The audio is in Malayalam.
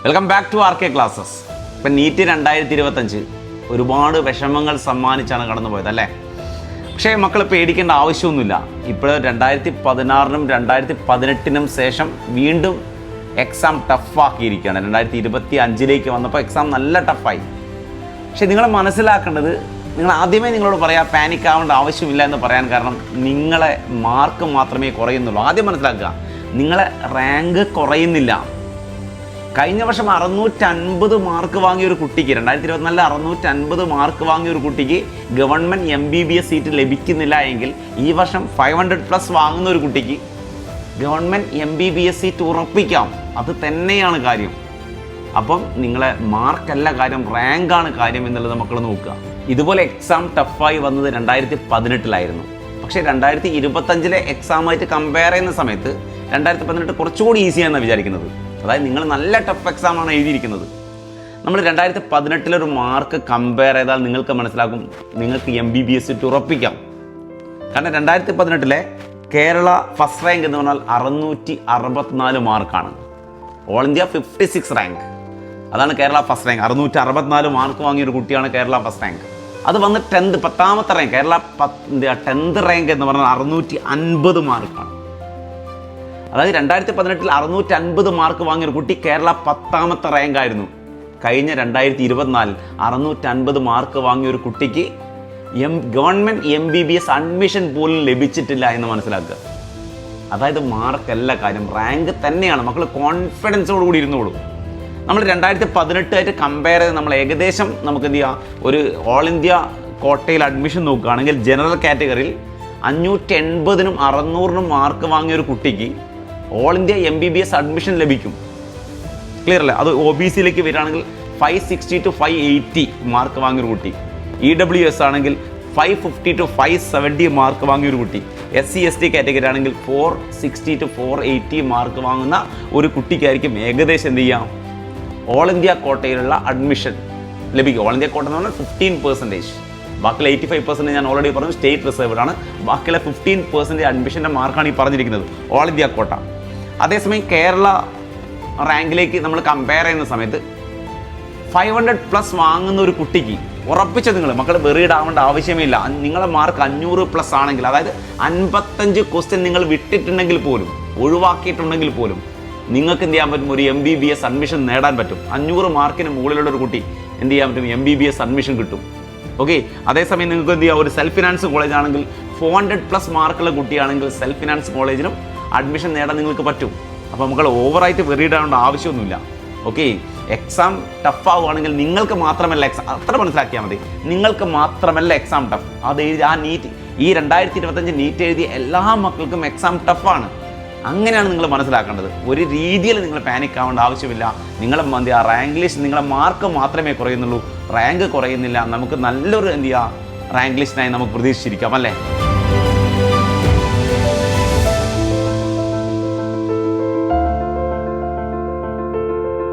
Welcome back to R K classes. ഇപ്പം നീറ്റ് 2025 ഒരുപാട് വിഷമങ്ങൾ സമ്മാനിച്ചാണ് കടന്നു പോയത് അല്ലേ? പക്ഷേ മക്കൾ പേടിക്കേണ്ട ആവശ്യമൊന്നുമില്ല. ഇപ്പോൾ 2016-നും 2018-നും ശേഷം വീണ്ടും എക്സാം ടഫാക്കിയിരിക്കുകയാണ്. 2025 വന്നപ്പോൾ എക്സാം നല്ല ടഫായി. പക്ഷേ നിങ്ങൾ മനസ്സിലാക്കേണ്ടത്, നിങ്ങൾ ആദ്യമേ നിങ്ങളോട് പറയാം പാനിക് ആവേണ്ട ആവശ്യമില്ല എന്ന് പറയാൻ കാരണം നിങ്ങളെ മാർക്ക് മാത്രമേ കുറയുന്നുള്ളൂ. ആദ്യം മനസ്സിലാക്കുക, നിങ്ങളെ റാങ്ക് കുറയുന്നില്ല. കഴിഞ്ഞ വർഷം 650 മാർക്ക് വാങ്ങിയ ഒരു കുട്ടിക്ക് 2024 650 മാർക്ക് വാങ്ങിയ ഒരു കുട്ടിക്ക് ഗവൺമെൻറ് MBBS സീറ്റ് ലഭിക്കുന്നില്ല എങ്കിൽ ഈ വർഷം 500+ വാങ്ങുന്ന ഒരു കുട്ടിക്ക് ഗവൺമെൻറ് MBBS സീറ്റ് ഉറപ്പിക്കാം. അത് തന്നെയാണ് കാര്യം. അപ്പം നിങ്ങളെ മാർക്കല്ല കാര്യം, റാങ്കാണ് കാര്യം എന്നുള്ളത് മക്കൾ നോക്കുക. ഇതുപോലെ എക്സാം ടഫായി വന്നത് 2018 പക്ഷേ 2025 എക്സാമായിട്ട് കമ്പയർ ചെയ്യുന്ന സമയത്ത് 2018 കുറച്ചുകൂടി ഈസിയാണെന്നാണ് വിചാരിക്കുന്നത്. അതായത് നിങ്ങൾ നല്ല ടഫ് എക്സാമാണ് എഴുതിയിരിക്കുന്നത്. നമ്മൾ 2018 ഒരു മാർക്ക് കമ്പയർ ചെയ്താൽ നിങ്ങൾക്ക് മനസ്സിലാക്കും നിങ്ങൾക്ക് MBBS സീറ്റ് ഉറപ്പിക്കാം. കാരണം 2018 കേരള ഫസ്റ്റ് റാങ്ക് എന്ന് പറഞ്ഞാൽ 664 മാർക്കാണ്. All India 56 rank. അതാണ് കേരള ഫസ്റ്റ് റാങ്ക്. 664 മാർക്ക് വാങ്ങിയൊരു കുട്ടിയാണ് കേരള ഫസ്റ്റ് റാങ്ക്. അത് വന്ന് 10th rank. Kerala 10th rank എന്ന് പറഞ്ഞാൽ 650 മാർക്കാണ്. അതായത് 2018 650 മാർക്ക് വാങ്ങിയൊരു കുട്ടി കേരള 10th റാങ്ക് ആയിരുന്നു. കഴിഞ്ഞ 2024 650 മാർക്ക് വാങ്ങിയൊരു കുട്ടിക്ക് ഗവൺമെൻറ് MBBS അഡ്മിഷൻ പോലും ലഭിച്ചിട്ടില്ല എന്ന് മനസ്സിലാക്കുക. അതായത് മാർക്കല്ല കാര്യം, റാങ്ക് തന്നെയാണ്. മക്കൾ കോൺഫിഡൻസോട് കൂടി ഇരുന്നോളൂ. നമ്മൾ 2018 കമ്പയർ ചെയ്ത് നമ്മൾ ഏകദേശം നമുക്ക് എന്ത് ചെയ്യാം, ഒരു ഓൾ ഇന്ത്യ കോട്ടയിൽ അഡ്മിഷൻ നോക്കുകയാണെങ്കിൽ ജനറൽ കാറ്റഗറിയിൽ 580-നും 600-നും മാർക്ക് വാങ്ങിയ ഒരു കുട്ടിക്ക് ഓൾ ഇന്ത്യ MBBS അഡ്മിഷൻ ലഭിക്കും. ക്ലിയർ അല്ലേ? അത് OBCയിലേക്ക് വരികയാണെങ്കിൽ 560 to 580 മാർക്ക് വാങ്ങിയൊരു കുട്ടി, EWS ആണെങ്കിൽ 550 to 570 മാർക്ക് വാങ്ങിയൊരു കുട്ടി, SC/ST കാറ്റഗറി ആണെങ്കിൽ 460 to 480 മാർക്ക് വാങ്ങുന്ന ഒരു കുട്ടിക്കായിരിക്കും ഏകദേശം എന്ത് ചെയ്യാം, ഓൾ ഇന്ത്യ കോട്ടയിലുള്ള അഡ്മിഷൻ ലഭിക്കും. ഓൾ ഇന്ത്യ കോട്ട എന്ന് പറഞ്ഞാൽ 15%. ബാക്കിയുള്ള 85% ഞാൻ ഓൾറെഡി പറഞ്ഞു സ്റ്റേറ്റ് റിസർവ്ഡ് ആണ്. ബാക്കിയുള്ള 15% അഡ്മിഷൻ്റെ മാർക്കാണ് ഈ പറഞ്ഞിരിക്കുന്നത് ഓൾ ഇന്ത്യ കോട്ട. അതേസമയം കേരള റാങ്കിലേക്ക് നമ്മൾ കമ്പയർ ചെയ്യുന്ന സമയത്ത് 500+ വാങ്ങുന്ന ഒരു കുട്ടിക്ക് ഉറപ്പിച്ച നിങ്ങൾ മക്കൾ വെറിഡ് ആവേണ്ട ആവശ്യമില്ല. നിങ്ങളുടെ മാർക്ക് 500+ ആണെങ്കിൽ, അതായത് 55 ക്വസ്റ്റ്യൻ നിങ്ങൾ വിട്ടിട്ടുണ്ടെങ്കിൽ പോലും, ഒഴിവാക്കിയിട്ടുണ്ടെങ്കിൽ പോലും നിങ്ങൾക്ക് എന്ത് ചെയ്യാൻ പറ്റും, ഒരു MBBS അഡ്മിഷൻ നേടാൻ പറ്റും. 500 മാർക്കിന് മുകളിലുള്ള ഒരു കുട്ടി എന്ത് ചെയ്യാൻ പറ്റും, MBBS അഡ്മിഷൻ കിട്ടും. ഓക്കെ. അതേസമയം നിങ്ങൾക്ക് എന്ത് ചെയ്യാം, ഒരു സെൽഫ് ഫിനാൻസ് കോളേജ് ആണെങ്കിൽ 400+ മാർക്കുള്ള കുട്ടിയാണെങ്കിൽ സെൽഫ് ഫിനാൻസ് കോളേജിലും അഡ്മിഷൻ നേടാൻ നിങ്ങൾക്ക് പറ്റും. അപ്പോൾ നമുക്ക് ഓവറായിട്ട് വെറിഡ് ആവേണ്ട ആവശ്യമൊന്നുമില്ല. ഓക്കെ. എക്സാം ടഫ് ആവുകയാണെങ്കിൽ നിങ്ങൾക്ക് മാത്രമല്ല എക്സാം, അത്ര മനസ്സിലാക്കിയാൽ മതി, നിങ്ങൾക്ക് മാത്രമല്ല എക്സാം ടഫ്. അത് എഴുതി നീറ്റ് ഈ 2025 നീറ്റ് എഴുതിയ എല്ലാ മക്കൾക്കും എക്സാം ടഫാണ്. അങ്ങനെയാണ് നിങ്ങൾ മനസ്സിലാക്കേണ്ടത്. ഒരു രീതിയിൽ നിങ്ങൾ പാനിക് ആവേണ്ട ആവശ്യമില്ല. നിങ്ങളെ റാങ്ക് ലിസ്റ്റ്, നിങ്ങളുടെ മാർക്ക് മാത്രമേ കുറയുന്നുള്ളൂ, റാങ്ക് കുറയുന്നില്ല. നമുക്ക് നല്ലൊരു റാങ്ക് ലിസ്റ്റിനായി നമുക്ക് പ്രതീക്ഷിച്ചിരിക്കാം അല്ലേ?